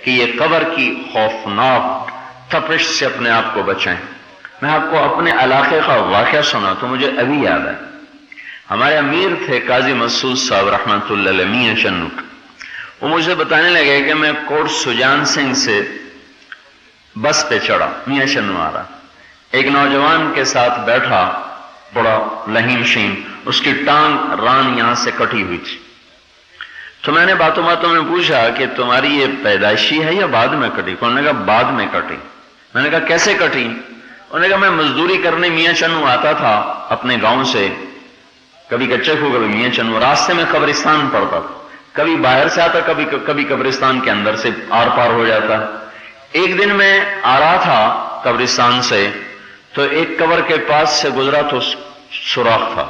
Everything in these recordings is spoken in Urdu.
کہ یہ قبر کی خوفناک تپش سے اپنے آپ کو بچائیں۔ میں آپ کو اپنے علاقے کا واقعہ سنا تو مجھے ابھی یاد ہے۔ ہمارے امیر تھے قاضی مسعود صاحب رحمۃ اللہ علیہ میاں چنو، وہ مجھے بتانے لگے کہ میں کوٹ سجان سنگھ سے بس پہ چڑھا، میاں چنو آ رہا، ایک نوجوان کے ساتھ بیٹھا، بڑا لہیم شیم، اس کی ٹانگ ران یہاں سے کٹی ہوئی تھی۔ تو میں نے باتوں باتوں میں پوچھا کہ تمہاری یہ پیدائشی ہے یا بعد میں کٹی؟ انہوں نے کہا بعد میں کٹی۔ میں نے کہا کیسے کٹی؟ انہوں نے کہا میں مزدوری کرنے میاں چنو آتا تھا اپنے گاؤں سے، کبھی کچے کو کبھی میاں چنو، راستے میں قبرستان پڑتا تھا، کبھی باہر سے آتا، کبھی قبرستان کے اندر سے آر پار ہو جاتا۔ ایک دن میں آ رہا تھا قبرستان سے تو ایک قبر کے پاس سے گزرا تو سوراخ تھا،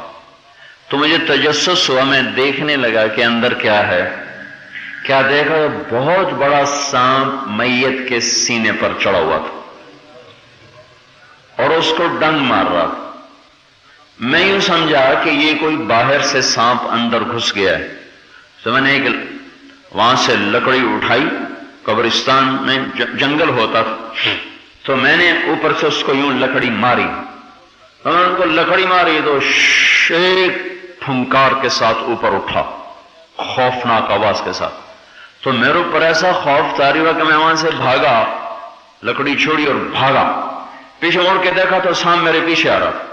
تو مجھے تجسس ہوا، میں دیکھنے لگا کہ اندر کیا ہے۔ کیا دیکھا؟ بہت بڑا سانپ میت کے سینے پر چڑھا ہوا تھا اور اس کو ڈنگ مار رہا تھا۔ میں یوں سمجھا کہ یہ کوئی باہر سے سانپ اندر گھس گیا ہے، تو میں نے ایک وہاں سے لکڑی اٹھائی، قبرستان میں جنگل ہوتا تھا، تو میں نے اوپر سے اس کو یوں لکڑی ماری، اور ان کو لکڑی ماری تو ایک پھنکار کے ساتھ اوپر اٹھا، خوفناک آواز کے ساتھ۔ تو میرے اوپر ایسا خوف طاری ہوا کہ میں وہاں سے بھاگا، لکڑی چھوڑی اور بھاگا، پیچھے مڑ کے دیکھا تو سام میرے پیچھے آ رہا تھا۔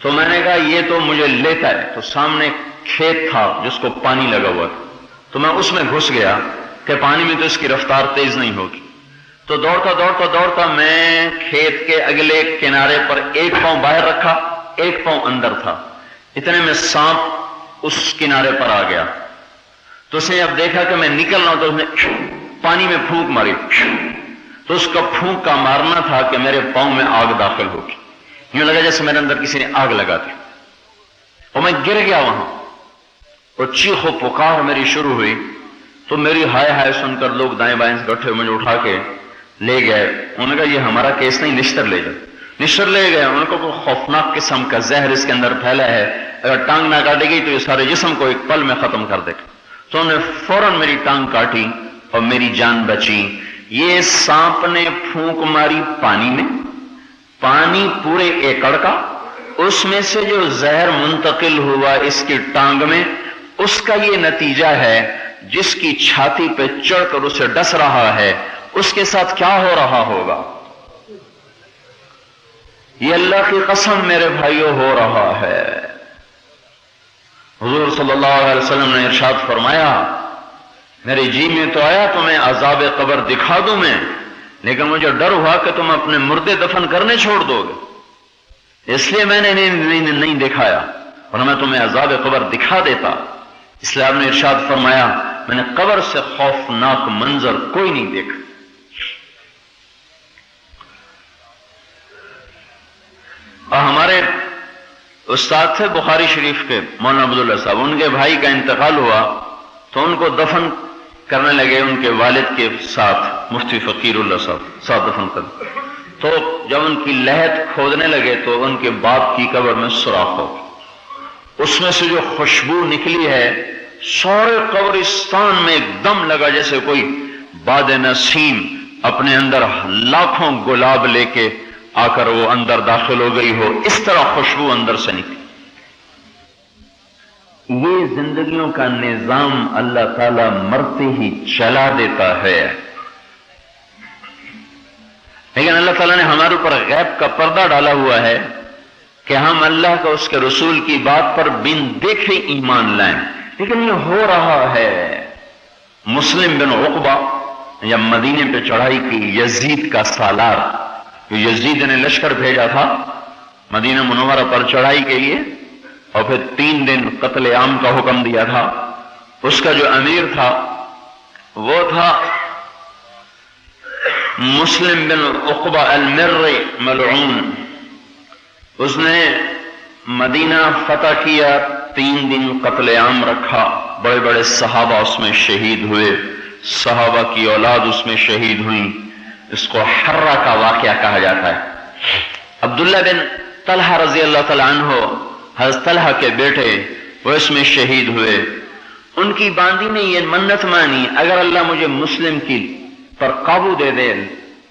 تو میں نے کہا یہ تو مجھے لیتا ہے، تو سامنے کھیت تھا جس کو پانی لگا ہوا تھا، تو میں اس میں گھس گیا کہ پانی میں تو اس کی رفتار تیز نہیں ہوگی۔ تو دوڑتا دوڑتا دوڑتا میں کھیت کے اگلے کنارے پر ایک پاؤں باہر رکھا، ایک پاؤں اندر تھا، اتنے میں سانپ اس کنارے پر آ گیا۔ تو اس نے اب دیکھا کہ میں نکل رہا ہوں تو اس نے پانی میں پھونک ماری، تو اس کا پھونک کا مارنا تھا کہ میرے پاؤں میں آگ داخل ہوگی، یوں لگا جیسے میرے اندر کسی نے آگ لگا دی، اور میں گر گیا وہاں، اور چیخ و پکار میری شروع ہوئی۔ تو میری ہائے ہائے سن کر لوگ دائیں بائیں سے اکٹھے مجھے اٹھا کے لے گئے۔ انہوں نے کہا یہ ہمارا کیس نہیں، نشتر لے جاؤ۔ نشتر لے گئے، انہوں نے کہا کوئی خوفناک قسم کا زہر اس کے اندر پھیلا ہے، اگر ٹانگ نہ کاٹے گی تو یہ سارے جسم کو ایک پل میں ختم کر دے گا۔ تو انہوں نے فوراً میری ٹانگ کاٹی اور میری جان بچی۔ یہ سانپ نے پھونک ماری پانی میں، پانی پورے ایکڑ کا، اس میں سے جو زہر منتقل ہوا اس کی ٹانگ میں، اس کا یہ نتیجہ ہے۔ جس کی چھاتی پہ چڑھ کر اسے ڈس رہا ہے اس کے ساتھ کیا ہو رہا ہوگا؟ یہ اللہ کی قسم میرے بھائیوں ہو رہا ہے۔ حضور صلی اللہ علیہ وسلم نے ارشاد فرمایا میرے جی میں تو آیا تمہیں عذاب قبر دکھا دوں میں، لیکن مجھے ڈر ہوا کہ تم اپنے مردے دفن کرنے چھوڑ دو گے، اس لیے میں نے نہیں دکھایا، ورنہ میں تمہیں عذاب قبر دکھا دیتا۔ اس لیے آپ نے ارشاد فرمایا میں نے قبر سے خوفناک منظر کوئی نہیں دیکھا۔ اور ہمارے استاد تھے بخاری شریف کے مولانا عبداللہ صاحب، ان کے بھائی کا انتقال ہوا تو ان کو دفن کرنے لگے ان کے والد کے ساتھ، مفتی فقیر اللہ صاحب ساتھ دفن کر۔ تو جب ان کی لحد کھودنے لگے تو ان کے باپ کی قبر میں سوراخ ہو، اس میں سے جو خوشبو نکلی ہے سارے قبرستان میں ایک دم لگا جیسے کوئی باد نسیم اپنے اندر لاکھوں گلاب لے کے آ کر وہ اندر داخل ہو گئی ہو، اس طرح خوشبو اندر سے نکلی۔ یہ زندگیوں کا نظام اللہ تعالیٰ مرتے ہی چلا دیتا ہے، لیکن اللہ تعالیٰ نے ہمارے اوپر غیب کا پردہ ڈالا ہوا ہے کہ ہم اللہ کا اس کے رسول کی بات پر بن دیکھے ایمان لائیں، لیکن یہ ہو رہا ہے۔ مسلم بن عقبہ جب مدینے پہ چڑھائی کی، یزید کا سالار، یزید نے لشکر بھیجا تھا مدینہ منورہ پر چڑھائی کے لیے، اور پھر 3 دن قتل عام کا حکم دیا تھا۔ اس کا جو امیر تھا وہ تھا مسلم بن عقبہ المری ملعون۔ اس نے مدینہ فتح کیا، 3 دن قتل عام رکھا، بڑے بڑے صحابہ اس میں شہید ہوئے، صحابہ کی اولاد اس میں شہید ہوئی۔ اس کو حرہ کا واقعہ کہا جاتا ہے۔ عبداللہ بن طلحہ رضی اللہ تعالیٰ عنہ، حضرت طلحہ کے بیٹے، وہ اس میں شہید ہوئے۔ ان کی باندی نے یہ منت مانی اگر اللہ مجھے مسلم کی پر قابو دے دے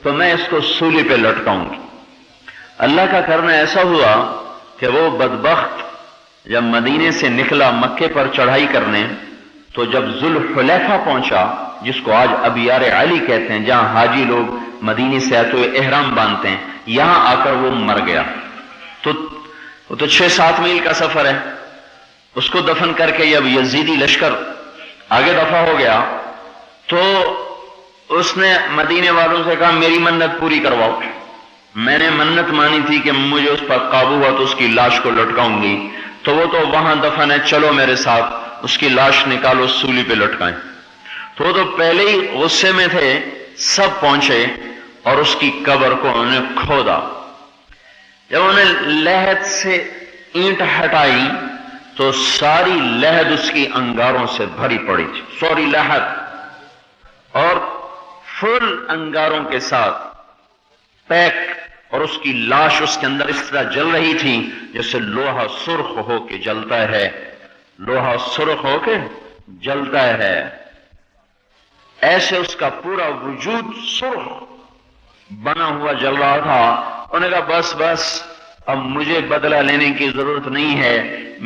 تو میں اس کو سولی پہ لٹکاؤں گی۔ اللہ کا کرنا ایسا ہوا کہ وہ بدبخت جب مدینے سے نکلا مکے پر چڑھائی کرنے تو جب ذوالحلیفہ پہنچا، جس کو آج ابیار علی کہتے ہیں، جہاں حاجی لوگ مدینے سے آتے ہوئے احرام باندھتے ہیں، یہاں آ کر وہ مر گیا۔ تو 6-7 میل کا سفر ہے، اس کو دفن کر کے جب یزیدی لشکر آگے دفع ہو گیا تو اس نے مدینے والوں سے کہا میری منت پوری کرواؤ، میں نے منت مانی تھی کہ مجھے اس پر قابو ہوا تو اس کی لاش کو لٹکاؤں گی، تو وہ تو وہاں دفن ہے، چلو میرے ساتھ اس کی لاش نکالو سولی پہ لٹکائیں۔ تو وہ تو پہلے ہی غصے میں تھے، سب پہنچے اور اس کی قبر کو انہوں نے کھودا۔ جب انہوں نے لحد سے اینٹ ہٹائی تو ساری لحد اس کی انگاروں سے بھری پڑی تھی، سوری لحد، اور فل انگاروں کے ساتھ پیک، اور اس کی لاش اس کے اندر اس طرح جل رہی تھی جیسے لوہا سرخ ہو کے جلتا ہے، لوہا سرخ ہو کے جلتا ہے، ایسے اس کا پورا وجود سرخ بنا ہوا جل رہا تھا۔ انہوں نے کہا بس اب مجھے بدلہ لینے کی ضرورت نہیں ہے،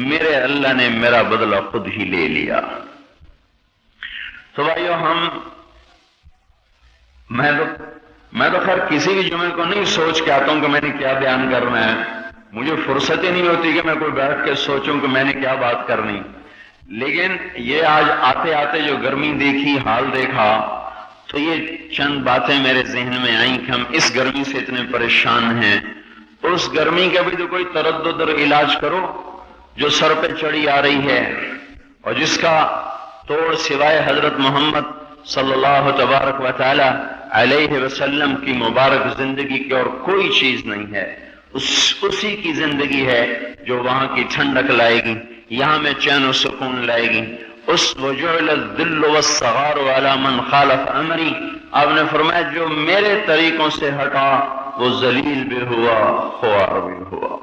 میرے اللہ نے میرا بدلہ خود ہی لے لیا۔ تو بھائیو میں تو خیر کسی بھی جمعے کو نہیں سوچ کے آتا ہوں کہ میں نے کیا بیان کرنا ہے، مجھے فرصت ہی نہیں ہوتی کہ میں کوئی بیٹھ کے سوچوں کہ میں نے کیا بات کرنی، لیکن یہ آج آتے آتے جو گرمی دیکھی، حال دیکھا، تو یہ چند باتیں میرے ذہن میں آئیں کہ ہم اس گرمی سے اتنے پریشان ہیں، اس گرمی کا بھی تو کوئی تردد اور علاج کرو جو سر پہ چڑھی آ رہی ہے، اور جس کا توڑ سوائے حضرت محمد صلی اللہ تبارک و تعالی علیہ وسلم کی مبارک زندگی کی اور کوئی چیز نہیں ہے۔ اسی کی زندگی ہے جو وہاں کی ٹھنڈک لائے گی، یہاں میں چین و سکون لائے گی۔ اس وجعل الذل والصغار علی من خالف امری، آپ نے فرمایا جو میرے طریقوں سے ہٹا وہ ذلیل بھی ہوا، خوار بھی ہوا۔